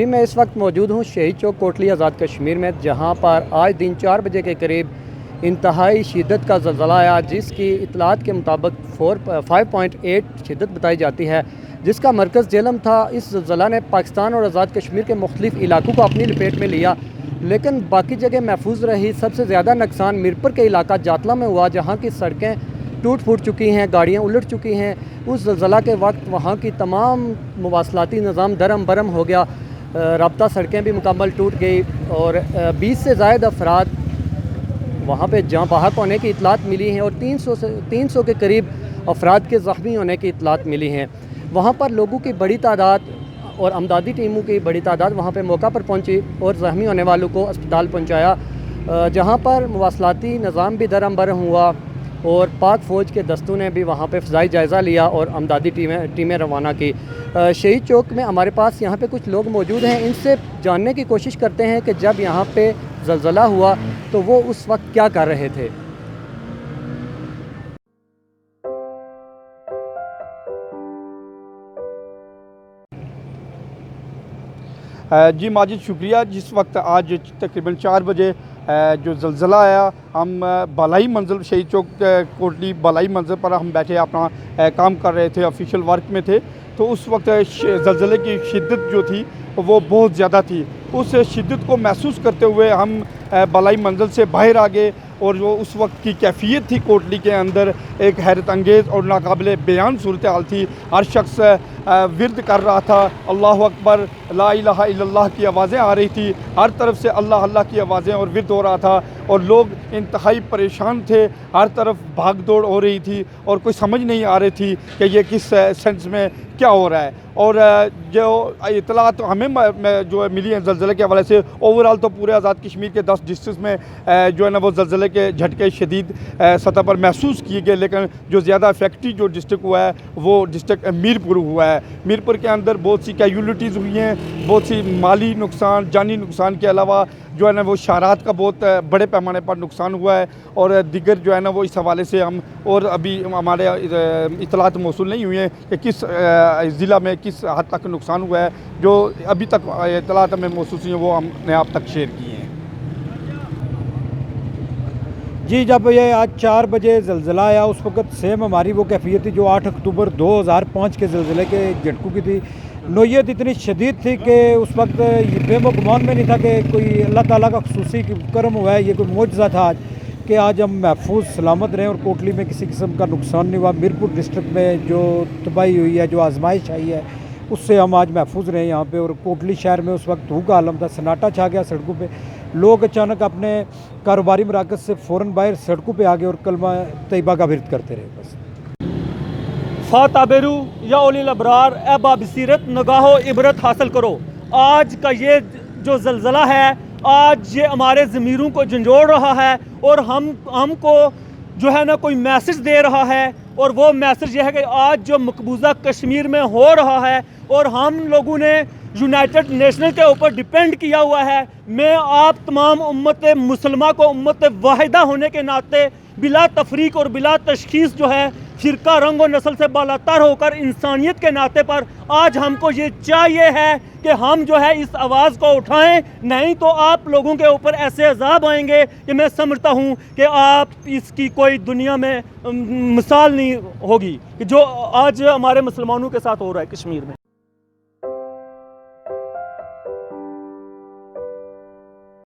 جی میں اس وقت موجود ہوں شہید چوک کوٹلی آزاد کشمیر میں، جہاں پر آج دن 4 بجے کے قریب انتہائی شدت کا زلزلہ آیا، جس کی اطلاعات کے مطابق 5.8 شدت بتائی جاتی ہے، جس کا مرکز جہلم تھا۔ اس زلزلہ نے پاکستان اور آزاد کشمیر کے مختلف علاقوں کو اپنی لپیٹ میں لیا، لیکن باقی جگہ محفوظ رہی۔ سب سے زیادہ نقصان میرپور کے علاقہ جاتلا میں ہوا، جہاں کی سڑکیں ٹوٹ پھوٹ چکی ہیں، گاڑیاں الٹ چکی ہیں۔ اس زلزلہ کے وقت وہاں کی تمام مواصلاتی نظام درم برم ہو گیا، رابطہ سڑکیں بھی مکمل ٹوٹ گئی اور 20 سے زائد افراد وہاں پہ جاں بحق ہونے کی اطلاعات ملی ہیں اور 300 کے قریب افراد کے زخمی ہونے کی اطلاعات ملی ہیں۔ وہاں پر لوگوں کی بڑی تعداد اور امدادی ٹیموں کی بڑی تعداد وہاں پہ موقع پر پہنچی اور زخمی ہونے والوں کو اسپتال پہنچایا، جہاں پر مواصلاتی نظام بھی درم برہم ہوا اور پاک فوج کے دستوں نے بھی وہاں پہ فضائی جائزہ لیا اور امدادی ٹیمیں روانہ کی۔ شہید چوک میں ہمارے پاس یہاں پہ کچھ لوگ موجود ہیں، ان سے جاننے کی کوشش کرتے ہیں کہ جب یہاں پہ زلزلہ ہوا تو وہ اس وقت کیا کر رہے تھے۔ جی ماجد شکریہ۔ جس وقت آج تقریباً 4 بجے جو زلزلہ آیا، ہم بالائی منزل شہید چوک کوٹلی بالائی منزل پر ہم بیٹھے اپنا کام کر رہے تھے، آفیشیل ورک میں تھے، تو اس وقت زلزلے کی شدت جو تھی وہ بہت زیادہ تھی۔ اس شدت کو محسوس کرتے ہوئے ہم بالائی منزل سے باہر آ گئے اور جو اس وقت کی کیفیت تھی کوٹلی کے اندر ایک حیرت انگیز اور ناقابل بیان صورتحال تھی۔ ہر شخص ورد کر رہا تھا، اللہ اکبر، لا الہ الا اللہ کی آوازیں آ رہی تھی، ہر طرف سے اللہ اللہ کی آوازیں اور ورد ہو رہا تھا اور لوگ انتہائی پریشان تھے، ہر طرف بھاگ دوڑ ہو رہی تھی اور کوئی سمجھ نہیں آ رہی تھی کہ یہ کس سینس میں کیا ہو رہا ہے۔ اور جو اطلاعات ہمیں جو ملی ہیں زلزلے کے حوالے سے، اوورال تو پورے آزاد کشمیر کے 10 ڈسٹرکٹس میں جو ہے نا وہ زلزلے کے جھٹکے شدید سطح پر محسوس کیے گئے، لیکن جو زیادہ افیکٹڈ جو ڈسٹرکٹ ہوا ہے وہ ڈسٹرکٹ میرپور ہوا ہے۔ میرپور کے اندر بہت سی کیجولیٹیز ہوئی ہیں، بہت سی مالی نقصان، جانی نقصان کے علاوہ جو ہے نا وہ شہرات کا بہت بڑے پیمانے پر نقصان ہوا ہے اور دیگر جو ہے نا وہ اس حوالے سے ہم اور ابھی ہمارے اطلاعات موصول نہیں ہوئی ہیں کہ کس ضلع میں کس حد تک نقصان ہوا ہے۔ جو ابھی تک اطلاعات ہمیں موصول ہوئی ہیں وہ ہم نے آپ تک شیئر کی ہیں۔ جی جب یہ آج 4 بجے زلزلہ آیا، اس وقت سیم ہماری وہ کیفیت تھی جو 8 اکتوبر 2005 کے زلزلے کے جھٹکوں کی تھی۔ نوعیت اتنی شدید تھی کہ اس وقت یہ بے گمان میں نہیں تھا کہ کوئی اللہ تعالیٰ کا خصوصی کرم ہوا ہے، یہ کوئی معجزہ تھا آج کہ آج ہم محفوظ سلامت رہیں اور کوٹلی میں کسی قسم کا نقصان نہیں ہوا۔ میرپور ڈسٹرکٹ میں جو تباہی ہوئی ہے، جو آزمائش آئی ہے، اس سے ہم آج محفوظ رہے یہاں پہ۔ اور کوٹلی شہر میں اس وقت ہو کا عالم تھا، سناٹا چھا گیا سڑکوں پہ، لوگ اچانک اپنے کاروباری مراکز سے فوراً باہر سڑکوں پہ آ گئے اور کلمہ طیبہ کا ورد کرتے رہے۔ بس فاتابرو یا اولی الابرار، اے بابصیرت نگاہ و عبرت حاصل کرو۔ آج کا یہ جو زلزلہ ہے، آج یہ ہمارے ضمیروں کو جھنجھوڑ رہا ہے اور ہم کو جو ہے نا کوئی میسج دے رہا ہے، اور وہ میسج یہ ہے کہ آج جو مقبوضہ کشمیر میں ہو رہا ہے اور ہم لوگوں نے یونائٹڈ نیشنل کے اوپر ڈیپینڈ کیا ہوا ہے، میں آپ تمام امت مسلمہ کو امت واحدہ ہونے کے ناطے بلا تفریق اور بلا تشخیص جو ہے فرقہ رنگ و نسل سے بالاتر ہو کر انسانیت کے ناطے پر آج ہم کو یہ چاہیے ہے کہ ہم جو ہے اس آواز کو اٹھائیں، نہیں تو آپ لوگوں کے اوپر ایسے عذاب آئیں گے کہ میں سمجھتا ہوں کہ آپ اس کی کوئی دنیا میں مثال نہیں ہوگی کہ جو آج ہمارے مسلمانوں کے ساتھ ہو رہا ہے کشمیر میں۔